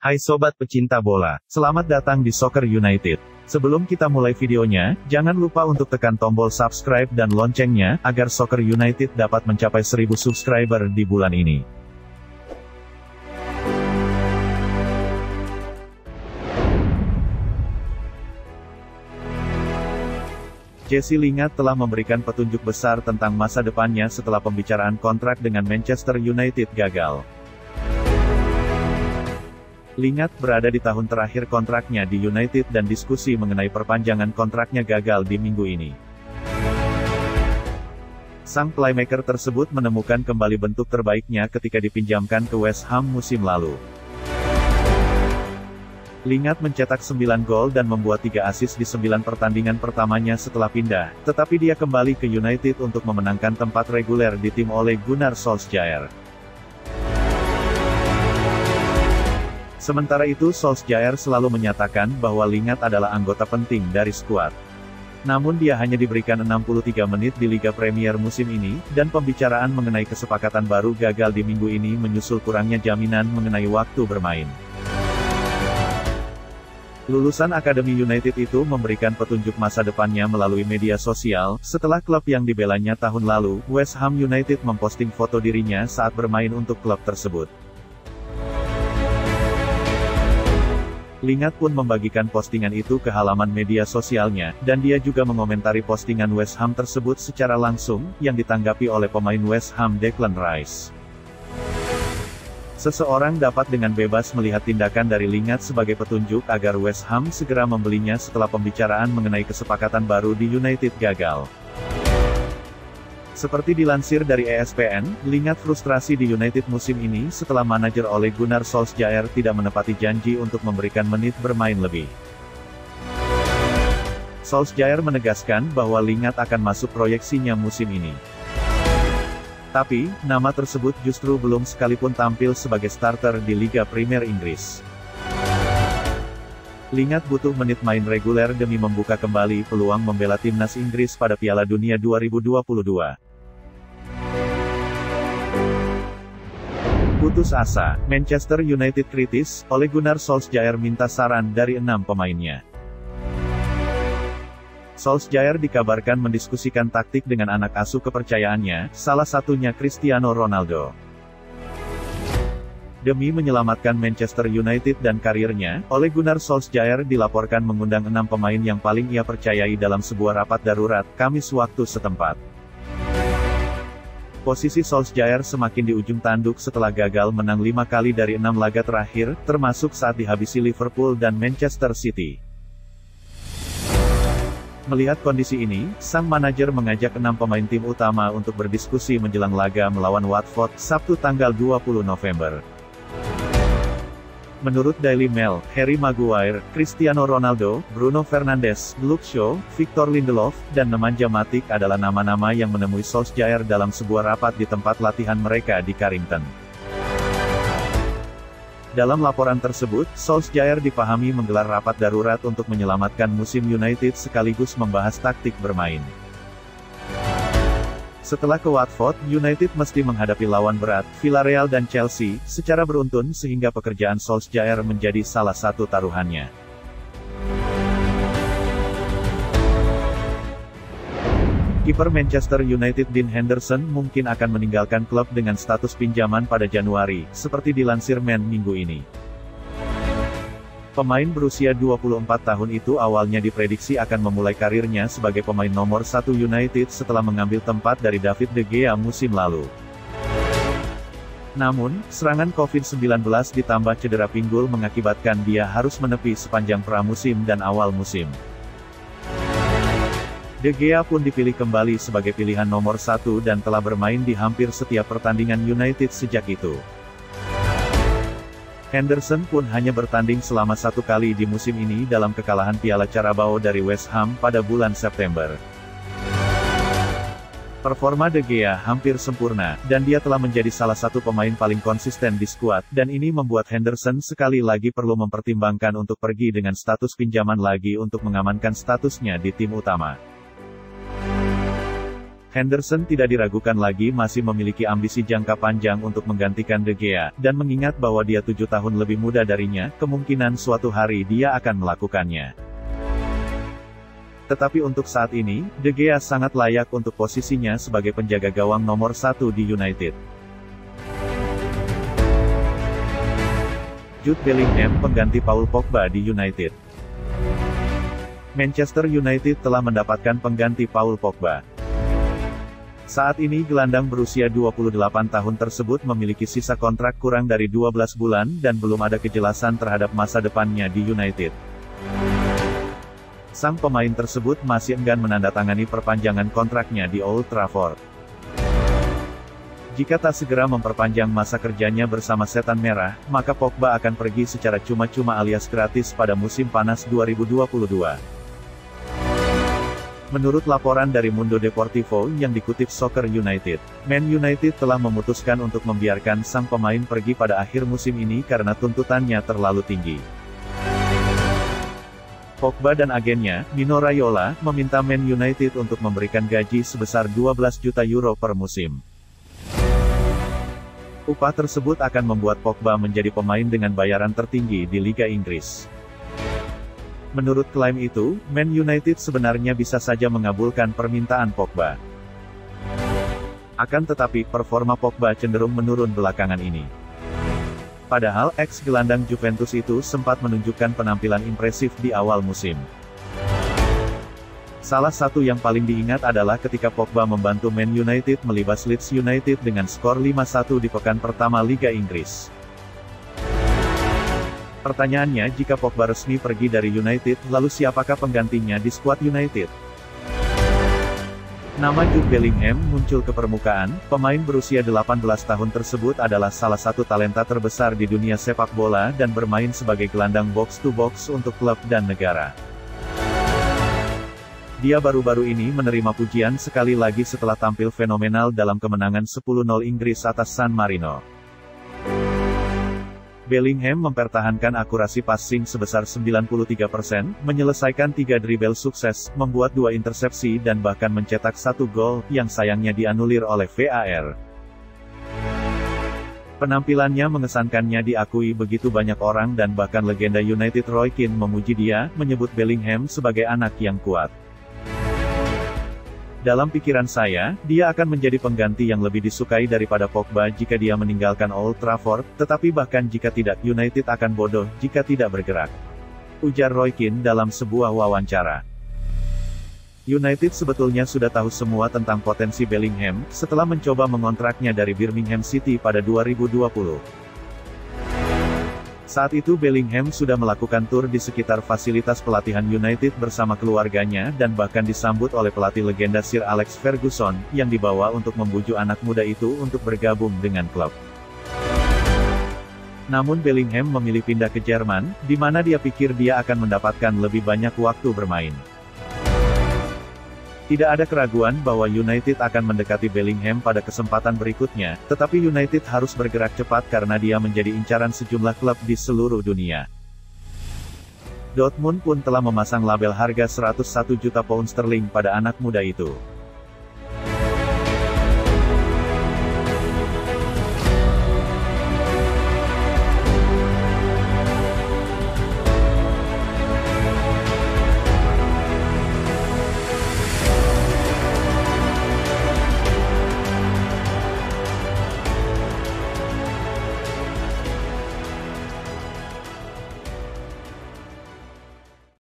Hai sobat pecinta bola, selamat datang di Soccer United. Sebelum kita mulai videonya, jangan lupa untuk tekan tombol subscribe dan loncengnya, agar Soccer United dapat mencapai 1000 subscriber di bulan ini. Jesse Lingard telah memberikan petunjuk besar tentang masa depannya setelah pembicaraan kontrak dengan Manchester United gagal. Lingard berada di tahun terakhir kontraknya di United dan diskusi mengenai perpanjangan kontraknya gagal di minggu ini. Sang playmaker tersebut menemukan kembali bentuk terbaiknya ketika dipinjamkan ke West Ham musim lalu. Lingard mencetak 9 gol dan membuat 3 assist di 9 pertandingan pertamanya setelah pindah, tetapi dia kembali ke United untuk memenangkan tempat reguler di tim Ole Gunnar Solskjaer. Sementara itu Solskjaer selalu menyatakan bahwa Lingard adalah anggota penting dari skuad. Namun dia hanya diberikan 63 menit di Liga Premier musim ini, dan pembicaraan mengenai kesepakatan baru gagal di minggu ini menyusul kurangnya jaminan mengenai waktu bermain. Lulusan Akademi United itu memberikan petunjuk masa depannya melalui media sosial, setelah klub yang dibelanya tahun lalu, West Ham United memposting foto dirinya saat bermain untuk klub tersebut. Lingard pun membagikan postingan itu ke halaman media sosialnya, dan dia juga mengomentari postingan West Ham tersebut secara langsung, yang ditanggapi oleh pemain West Ham Declan Rice. Seseorang dapat dengan bebas melihat tindakan dari Lingard sebagai petunjuk agar West Ham segera membelinya setelah pembicaraan mengenai kesepakatan baru di United gagal. Seperti dilansir dari ESPN, Lingard frustrasi di United musim ini setelah manajer Ole Gunnar Solskjaer tidak menepati janji untuk memberikan menit bermain lebih. Solskjaer menegaskan bahwa Lingard akan masuk proyeksinya musim ini. Tapi, nama tersebut justru belum sekalipun tampil sebagai starter di Liga Premier Inggris. Lingard butuh menit main reguler demi membuka kembali peluang membela timnas Inggris pada Piala Dunia 2022. Putus asa, Manchester United kritis, Ole Gunnar Solskjaer minta saran dari 6 pemainnya. Solskjaer dikabarkan mendiskusikan taktik dengan anak asuh kepercayaannya, salah satunya Cristiano Ronaldo. Demi menyelamatkan Manchester United dan karirnya, Ole Gunnar Solskjaer dilaporkan mengundang 6 pemain yang paling ia percayai dalam sebuah rapat darurat, Kamis waktu setempat. Posisi Solskjaer semakin di ujung tanduk setelah gagal menang 5 kali dari 6 laga terakhir, termasuk saat dihabisi Liverpool dan Manchester City. Melihat kondisi ini, sang manajer mengajak 6 pemain tim utama untuk berdiskusi menjelang laga melawan Watford, Sabtu tanggal 20 November. Menurut Daily Mail, Harry Maguire, Cristiano Ronaldo, Bruno Fernandes, Luke Shaw, Victor Lindelof, dan Nemanja Matic adalah nama-nama yang menemui Solskjaer dalam sebuah rapat di tempat latihan mereka di Carrington. Dalam laporan tersebut, Solskjaer dipahami menggelar rapat darurat untuk menyelamatkan musim United sekaligus membahas taktik bermain. Setelah ke Watford, United mesti menghadapi lawan berat, Villarreal dan Chelsea, secara beruntun sehingga pekerjaan Solskjaer menjadi salah satu taruhannya. Kiper Manchester United Dean Henderson mungkin akan meninggalkan klub dengan status pinjaman pada Januari, seperti dilansir Man minggu ini. Pemain berusia 24 tahun itu awalnya diprediksi akan memulai karirnya sebagai pemain nomor 1 United setelah mengambil tempat dari David De Gea musim lalu. Namun, serangan COVID-19 ditambah cedera pinggul mengakibatkan dia harus menepi sepanjang pramusim dan awal musim. De Gea pun dipilih kembali sebagai pilihan nomor 1 dan telah bermain di hampir setiap pertandingan United sejak itu. Henderson pun hanya bertanding selama 1 kali di musim ini dalam kekalahan Piala Carabao dari West Ham pada bulan September. Performa De Gea hampir sempurna, dan dia telah menjadi salah satu pemain paling konsisten di skuad, dan ini membuat Henderson sekali lagi perlu mempertimbangkan untuk pergi dengan status pinjaman lagi untuk mengamankan statusnya di tim utama. Henderson tidak diragukan lagi masih memiliki ambisi jangka panjang untuk menggantikan De Gea, dan mengingat bahwa dia 7 tahun lebih muda darinya, kemungkinan suatu hari dia akan melakukannya. Tetapi untuk saat ini, De Gea sangat layak untuk posisinya sebagai penjaga gawang nomor 1 di United. Jude Bellingham pengganti Paul Pogba di United. Manchester United telah mendapatkan pengganti Paul Pogba. Saat ini gelandang berusia 28 tahun tersebut memiliki sisa kontrak kurang dari 12 bulan dan belum ada kejelasan terhadap masa depannya di United. Sang pemain tersebut masih enggan menandatangani perpanjangan kontraknya di Old Trafford. Jika tak segera memperpanjang masa kerjanya bersama Setan Merah, maka Pogba akan pergi secara cuma-cuma alias gratis pada musim panas 2022. Menurut laporan dari Mundo Deportivo yang dikutip Soccer United, Man United telah memutuskan untuk membiarkan sang pemain pergi pada akhir musim ini karena tuntutannya terlalu tinggi. Pogba dan agennya, Mino Raiola, meminta Man United untuk memberikan gaji sebesar 12 juta euro per musim. Upah tersebut akan membuat Pogba menjadi pemain dengan bayaran tertinggi di Liga Inggris. Menurut klaim itu, Man United sebenarnya bisa saja mengabulkan permintaan Pogba. Akan tetapi, performa Pogba cenderung menurun belakangan ini. Padahal, ex-gelandang Juventus itu sempat menunjukkan penampilan impresif di awal musim. Salah satu yang paling diingat adalah ketika Pogba membantu Man United melibas Leeds United dengan skor 5-1 di pekan pertama Liga Inggris. Pertanyaannya, jika Pogba resmi pergi dari United, lalu siapakah penggantinya di skuad United? Nama Jude Bellingham muncul ke permukaan. Pemain berusia 18 tahun tersebut adalah salah satu talenta terbesar di dunia sepak bola dan bermain sebagai gelandang box-to-box untuk klub dan negara. Dia baru-baru ini menerima pujian sekali lagi setelah tampil fenomenal dalam kemenangan 10-0 Inggris atas San Marino. Bellingham mempertahankan akurasi passing sebesar 93%, menyelesaikan 3 dribble sukses, membuat 2 intersepsi dan bahkan mencetak 1 gol, yang sayangnya dianulir oleh VAR. Penampilannya mengesankannya diakui begitu banyak orang dan bahkan legenda United Roy Keane memuji dia, menyebut Bellingham sebagai anak yang kuat. Dalam pikiran saya, dia akan menjadi pengganti yang lebih disukai daripada Pogba jika dia meninggalkan Old Trafford, tetapi bahkan jika tidak, United akan bodoh jika tidak bergerak. Ujar Roy Keane dalam sebuah wawancara. United sebetulnya sudah tahu semua tentang potensi Bellingham, setelah mencoba mengontraknya dari Birmingham City pada 2020. Saat itu Bellingham sudah melakukan tur di sekitar fasilitas pelatihan United bersama keluarganya dan bahkan disambut oleh pelatih legenda Sir Alex Ferguson, yang dibawa untuk membujuk anak muda itu untuk bergabung dengan klub. Namun Bellingham memilih pindah ke Jerman, di mana dia pikir dia akan mendapatkan lebih banyak waktu bermain. Tidak ada keraguan bahwa United akan mendekati Bellingham pada kesempatan berikutnya, tetapi United harus bergerak cepat karena dia menjadi incaran sejumlah klub di seluruh dunia. Dortmund pun telah memasang label harga 101 juta pound sterling pada anak muda itu.